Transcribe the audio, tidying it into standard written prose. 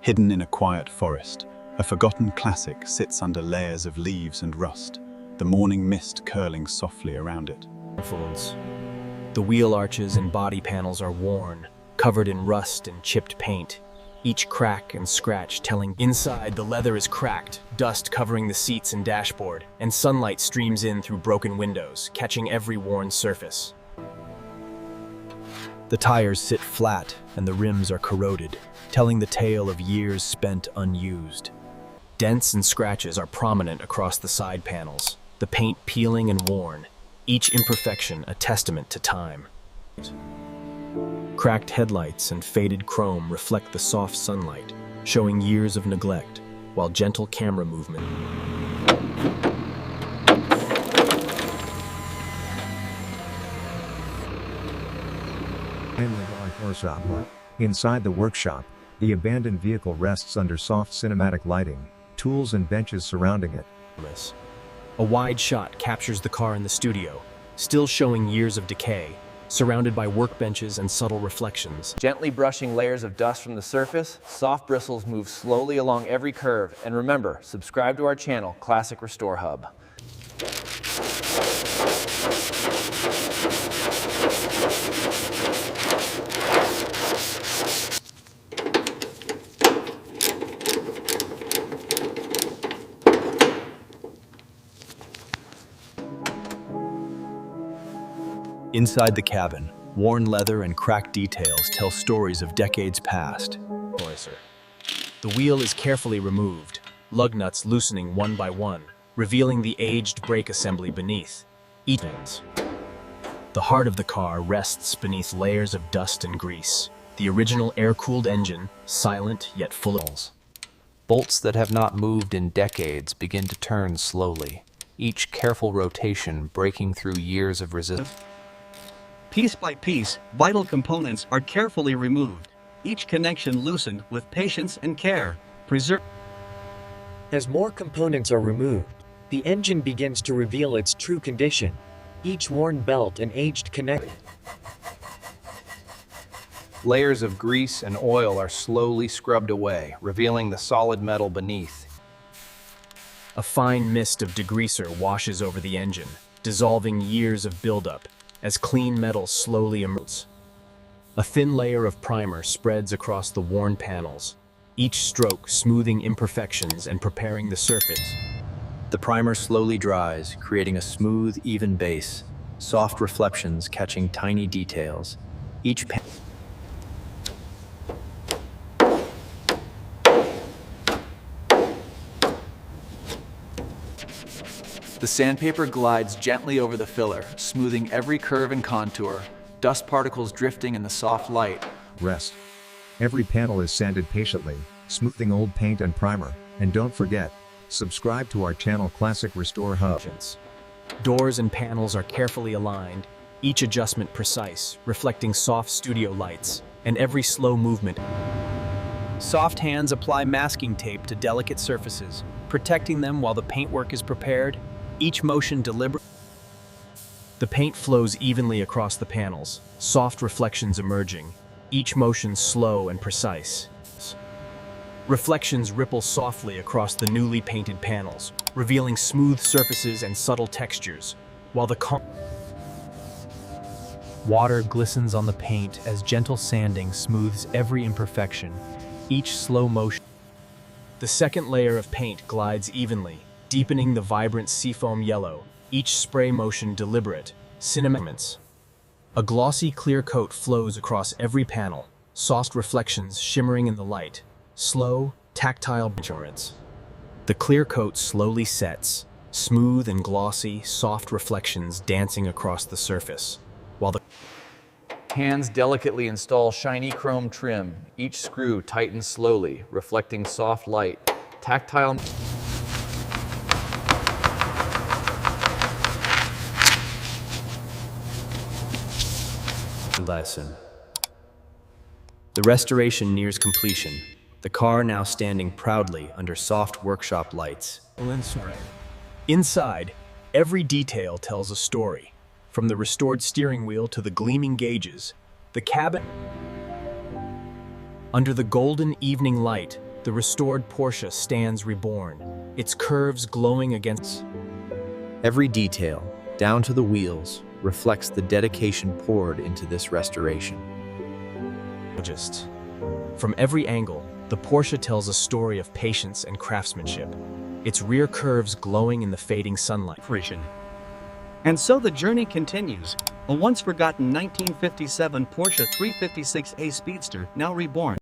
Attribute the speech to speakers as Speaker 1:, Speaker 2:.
Speaker 1: Hidden in a quiet forest, a forgotten classic sits under layers of leaves and rust, the morning mist curling softly around it.
Speaker 2: Influence. The wheel arches and body panels are worn, covered in rust and chipped paint, each crack and scratch telling. Inside, the leather is cracked, dust covering the seats and dashboard, and sunlight streams in through broken windows, catching every worn surface. The tires sit flat and the rims are corroded, telling the tale of years spent unused. Dents and scratches are prominent across the side panels, the paint peeling and worn, each imperfection a testament to time. Cracked headlights and faded chrome reflect the soft sunlight, showing years of neglect, while gentle camera movement.
Speaker 3: Inside the workshop, the abandoned vehicle rests under soft cinematic lighting, tools and benches surrounding it.
Speaker 2: A wide shot captures the car in the studio, still showing years of decay, surrounded by workbenches and subtle reflections.
Speaker 4: Gently brushing layers of dust from the surface, soft bristles move slowly along every curve. And remember, subscribe to our channel, Classic Restore Hub.
Speaker 2: Inside the cabin, worn leather and cracked details tell stories of decades past. The wheel is carefully removed, lug nuts loosening one by one, revealing the aged brake assembly beneath. The heart of the car rests beneath layers of dust and grease. The original air-cooled engine, silent yet full of holes.
Speaker 5: Bolts that have not moved in decades begin to turn slowly, each careful rotation breaking through years of resistance.
Speaker 6: Piece by piece, vital components are carefully removed, each connection loosened with patience and care.
Speaker 7: As more components are removed, the engine begins to reveal its true condition. Each worn belt and aged connector.
Speaker 5: Layers of grease and oil are slowly scrubbed away, revealing the solid metal beneath.
Speaker 2: A fine mist of degreaser washes over the engine, dissolving years of buildup as clean metal slowly emerges. A thin layer of primer spreads across the worn panels, each stroke smoothing imperfections and preparing the surface.
Speaker 5: The primer slowly dries, creating a smooth, even base, soft reflections catching tiny details. Each panel.
Speaker 4: The sandpaper glides gently over the filler, smoothing every curve and contour, dust particles drifting in the soft light.
Speaker 3: Rest. Every panel is sanded patiently, smoothing old paint and primer. And don't forget, subscribe to our channel Classic Restore Hub.
Speaker 2: Doors and panels are carefully aligned, each adjustment precise, reflecting soft studio lights, and every slow movement. Soft hands apply masking tape to delicate surfaces, protecting them while the paintwork is prepared, each motion deliberate. The paint flows evenly across the panels, soft reflections emerging, each motion slow and precise. Reflections ripple softly across the newly painted panels, revealing smooth surfaces and subtle textures, while the water glistens on the paint as gentle sanding smooths every imperfection, each slow motion. The second layer of paint glides evenly, deepening the vibrant seafoam yellow, each spray motion deliberate, cinematic. A glossy clear coat flows across every panel, soft reflections shimmering in the light, slow, tactile assurance. The clear coat slowly sets, smooth and glossy, soft reflections dancing across the surface, while the
Speaker 4: Hands delicately install shiny chrome trim, each screw tightens slowly, reflecting soft light, tactile.
Speaker 2: Lesson. The restoration nears completion, the car now standing proudly under soft workshop lights. Inside, every detail tells a story, from the restored steering wheel to the gleaming gauges, the cabin. Under the golden evening light, the restored Porsche stands reborn, its curves glowing against.
Speaker 5: Every detail, down to the wheels, reflects the dedication poured into this restoration.
Speaker 2: From every angle, the Porsche tells a story of patience and craftsmanship, its rear curves glowing in the fading sunlight.
Speaker 6: And so the journey continues. A once forgotten 1957 Porsche 356 A Speedster, now reborn.